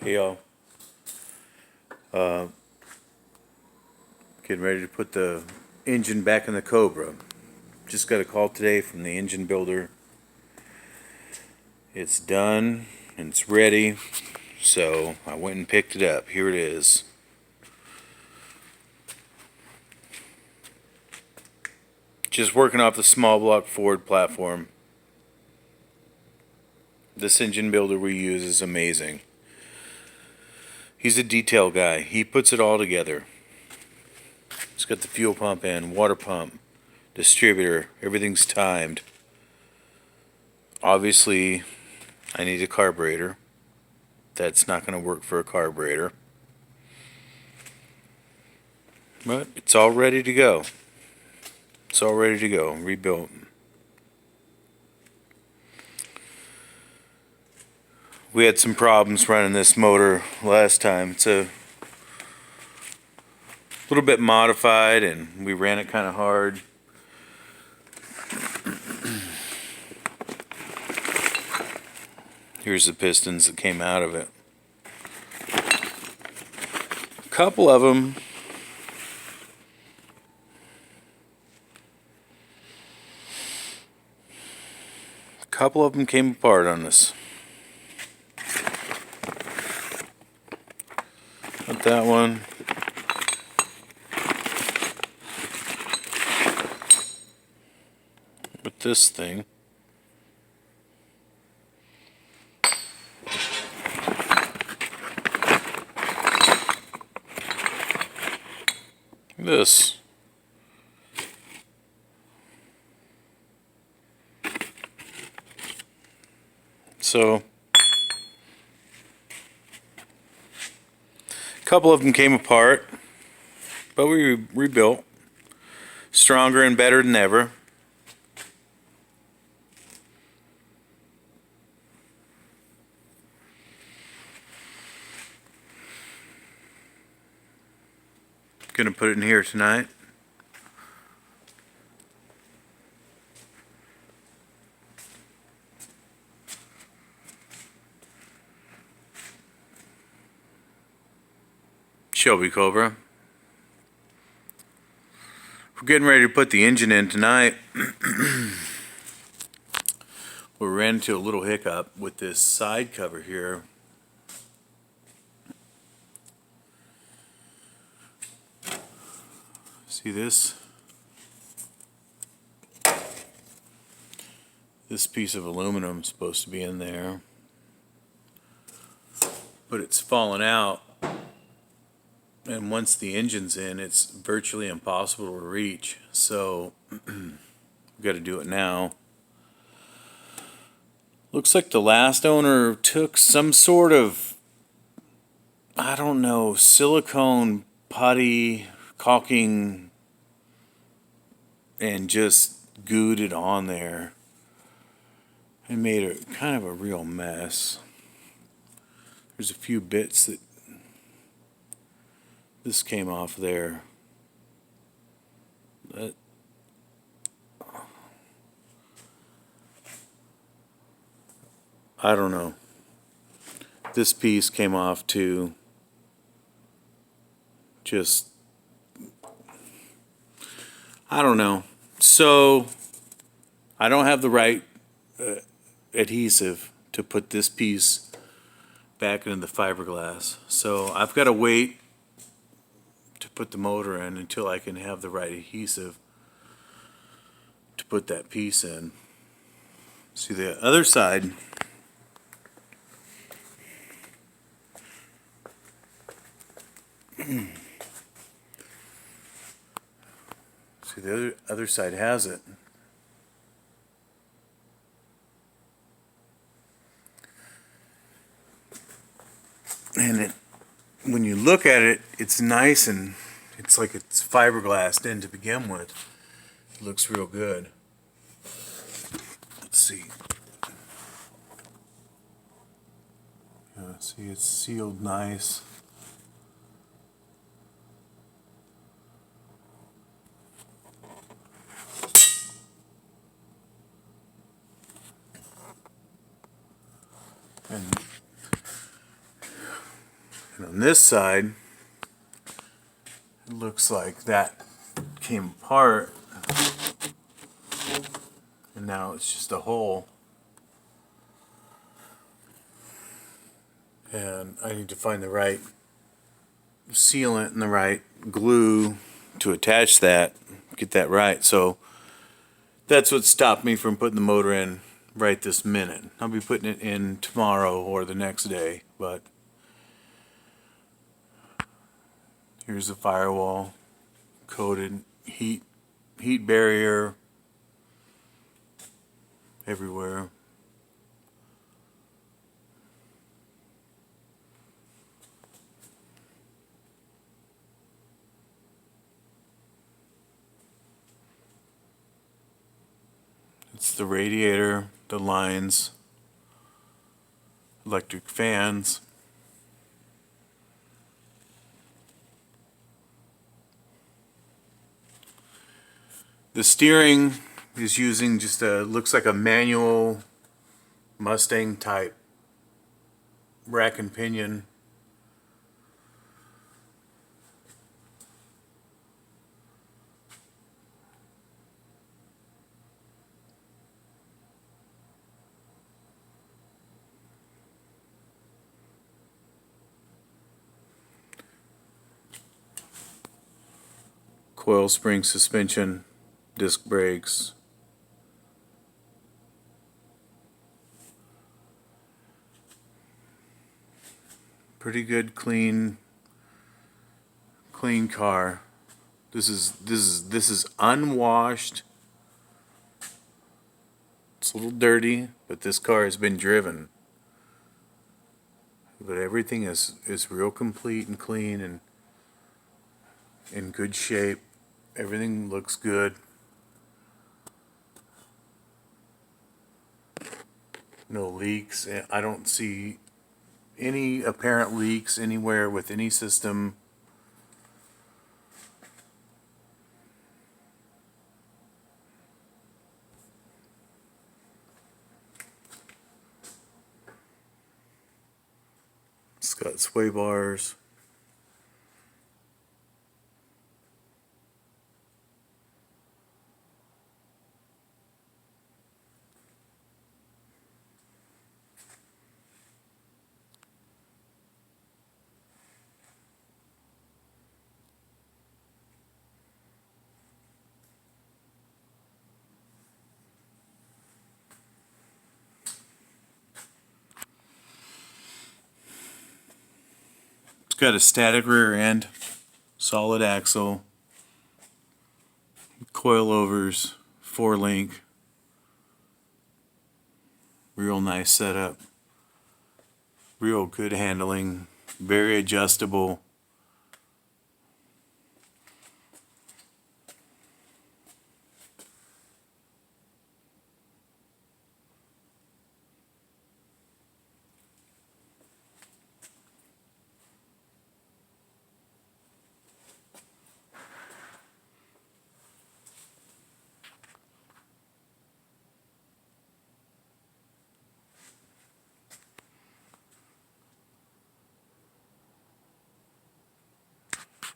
Hey y'all, getting ready to put the engine back in the Cobra. Just got a call today from the engine builder. It's done and it's ready, so I went and picked it up. Here it is. Just working off the small block Ford platform. This engine builder we use is amazing. He's a detail guy. He puts it all together. It's got the fuel pump in, water pump, distributor, everything's timed. Obviously, I need a carburetor. That's not going to work for a carburetor. But it's all ready to go. It's all ready to go, rebuilt. We had some problems running this motor last time. It's a little bit modified and we ran it kind of hard. Here's the pistons that came out of it. A couple of them came apart on us. Not that one. But this thing. This. So, a couple of them came apart, but we rebuilt. Stronger and better than ever. Gonna put it in here tonight. Shelby Cobra. We're getting ready to put the engine in tonight. We ran into a little hiccup with this side cover here. See this? This piece of aluminum is supposed to be in there, but it's fallen out. And once the engine's in, it's virtually impossible to reach. So we've got to do it now. Looks like the last owner took some sort of, I don't know, silicone putty caulking and just gooed it on there and made it kind of a real mess. There's a few bits that this came off there. That I don't know. This piece came off too. Just I don't know. So I don't have the right adhesive to put this piece back into the fiberglass. So I've got to wait to put the motor in until I can have the right adhesive to put that piece in. See the other side. See the other side has it. And when you look at it, it's nice and it's like it's fiberglassed in to begin with. It looks real good. Let's see. Yeah, see, it's sealed nice. And And on this side, it looks like that came apart, and now it's just a hole. And I need to find the right sealant and the right glue to attach that, get that right. So that's what stopped me from putting the motor in right this minute. I'll be putting it in tomorrow or the next day, but here's the firewall, coated, heat barrier everywhere. It's the radiator, the lines, electric fans. The steering is using just looks like a manual Mustang type rack and pinion. Coil spring suspension, disc brakes. Pretty good, clean car. This is unwashed. It's a little dirty, but this car has been driven. But everything is real complete and clean and in good shape. Everything looks good. No leaks. I don't see any apparent leaks anywhere with any system. It's got sway bars. It's got a static rear end, solid axle, coilovers, 4-link. Real nice setup. Real good handling. Very adjustable.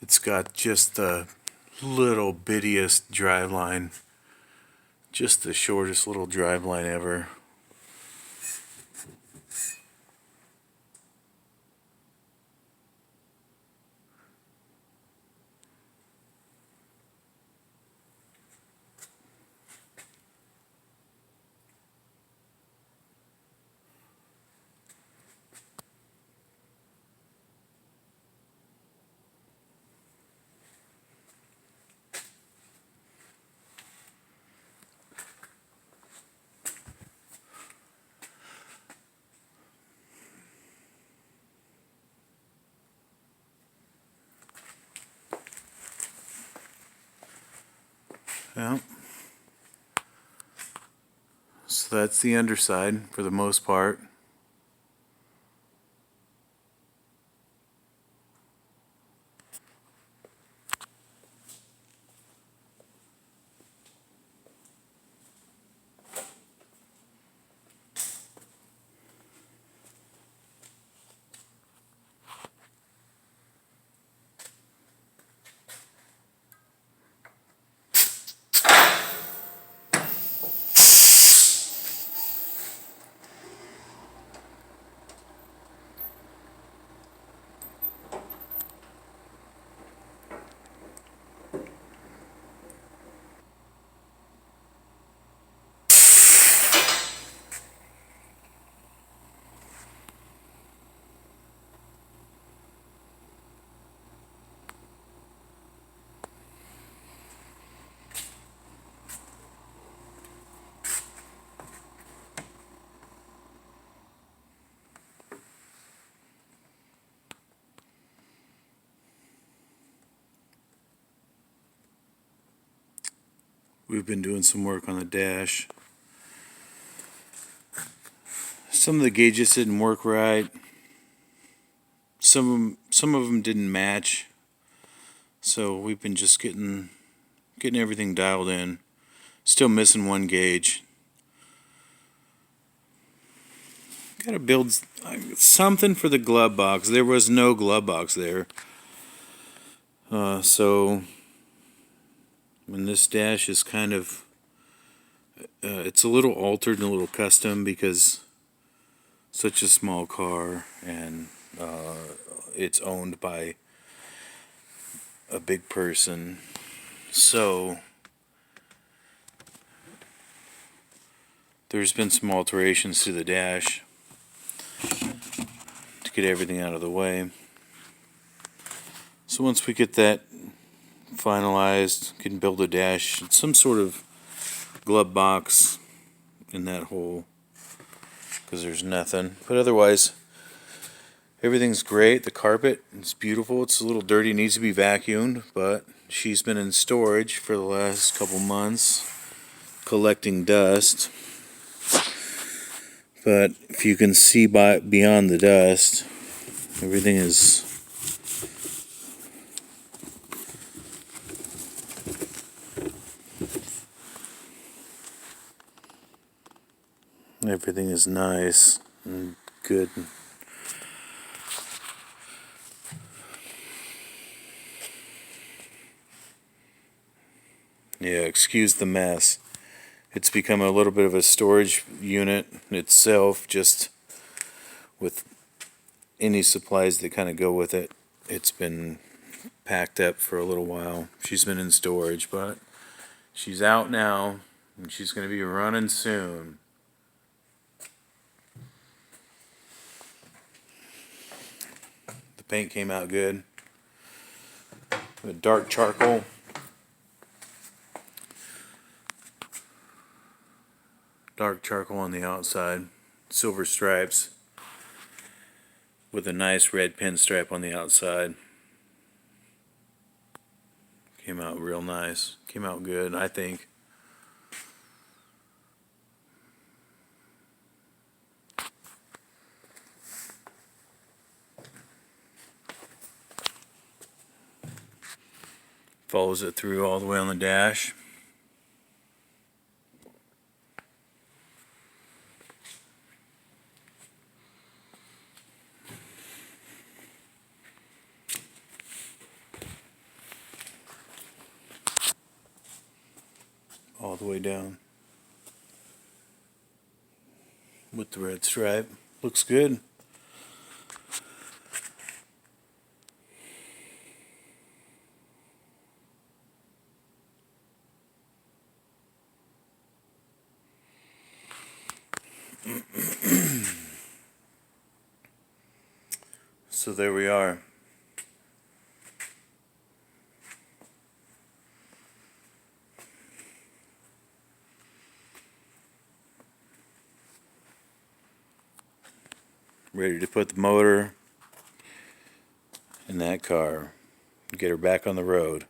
It's got just the little bittiest drive line. Just the shortest little drive line ever. Yeah. So that's the underside for the most part. We've been doing some work on the dash. Some of the gauges didn't work right. Some of them didn't match. So we've been just getting everything dialed in. Still missing one gauge. Gotta build something for the glove box. There was no glove box there. So when this dash is kind of it's a little altered and a little custom because such a small car, and it's owned by a big person. So there's been some alterations to the dash to get everything out of the way. So once we get that finalized, can build a dash, some sort of glove box in that hole, because there's nothing. But otherwise, everything's great. The carpet is beautiful. It's a little dirty, needs to be vacuumed, but she's been in storage for the last couple months, collecting dust. But if you can see beyond the dust, everything is nice and good. Yeah, excuse the mess. It's become a little bit of a storage unit itself, just with any supplies that kind of go with it. It's been packed up for a little while. She's been in storage, but she's out now, and she's going to be running soon. The paint came out good. With dark charcoal. Dark charcoal on the outside, silver stripes with a nice red pinstripe on the outside. Came out real nice. Came out good, I think. Follows it through all the way on the dash. All the way down with the red stripe. Looks good. So there we are. Ready to put the motor in that car, get her back on the road.